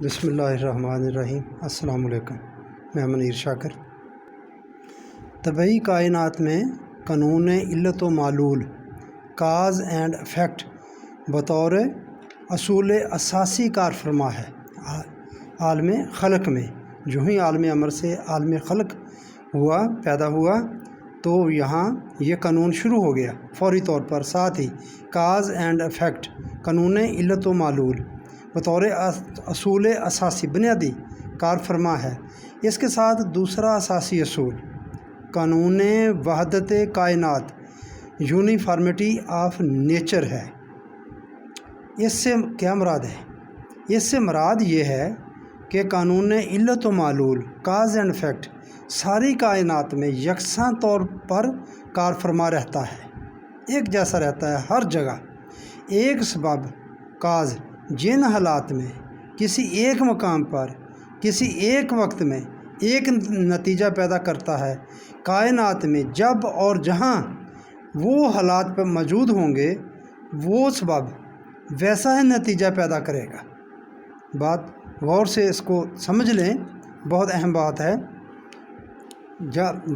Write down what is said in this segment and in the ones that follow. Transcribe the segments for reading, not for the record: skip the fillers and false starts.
بسم اللہ الرحمن الرحیم۔ السلام علیکم، میں منیر شاکر۔ طبعی کائنات میں قانون علت و معلول کاز اینڈ افیکٹ بطور اصول اساسی کار فرما ہے عالم خلق میں۔ جو ہی عالم امر سے عالم خلق پیدا ہوا تو یہاں یہ قانون شروع ہو گیا فوری طور پر۔ ساتھ ہی کاز اینڈ افیکٹ قانون علت و معلول بطور اصول اساسی بنیادی کار فرما ہے۔ اس کے ساتھ دوسرا اساسی اصول قانون وحدت کائنات یونیفارمٹی آف نیچر ہے۔ اس سے کیا مراد ہے؟ اس سے مراد یہ ہے کہ قانون علت و معلول کاز اینڈ افیکٹ ساری کائنات میں یکساں طور پر کار فرما رہتا ہے، ایک جیسا رہتا ہے ہر جگہ۔ ایک سبب کاز جن حالات میں کسی ایک مقام پر کسی ایک وقت میں ایک نتیجہ پیدا کرتا ہے، کائنات میں جب اور جہاں وہ حالات پر موجود ہوں گے وہ سبب ویسا ہی نتیجہ پیدا کرے گا۔ بات غور سے اس کو سمجھ لیں، بہت اہم بات ہے۔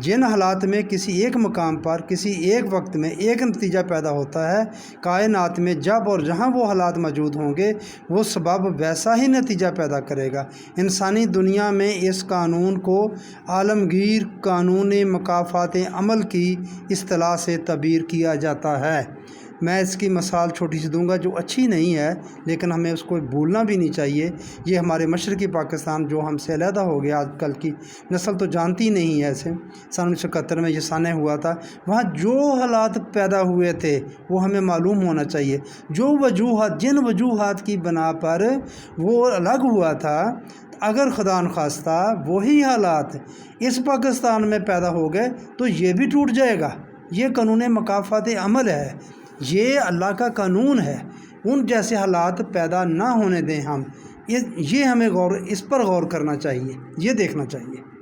جن حالات میں کسی ایک مقام پر کسی ایک وقت میں ایک نتیجہ پیدا ہوتا ہے، کائنات میں جب اور جہاں وہ حالات موجود ہوں گے وہ سبب ویسا ہی نتیجہ پیدا کرے گا۔ انسانی دنیا میں اس قانون کو عالمگیر قانون مکافات عمل کی اصطلاح سے تعبیر کیا جاتا ہے۔ میں اس کی مثال چھوٹی سی دوں گا جو اچھی نہیں ہے لیکن ہمیں اس کو بھولنا بھی نہیں چاہیے۔ یہ ہمارے مشرقی پاکستان جو ہم سے علیحدہ ہو گیا، آج کل کی نسل تو جانتی نہیں ہے اسے۔ 1971 میں یہ سانحہ ہوا تھا، وہاں جو حالات پیدا ہوئے تھے وہ ہمیں معلوم ہونا چاہیے۔ جن وجوہات کی بنا پر وہ الگ ہوا تھا، اگر خدا نخواستہ وہی حالات اس پاکستان میں پیدا ہو گئے تو یہ بھی ٹوٹ جائے گا۔ یہ قانون مکافات عمل ہے، یہ اللہ کا قانون ہے۔ ان جیسے حالات پیدا نہ ہونے دیں ہم، یہ ہمیں اس پر غور کرنا چاہیے، یہ دیکھنا چاہیے۔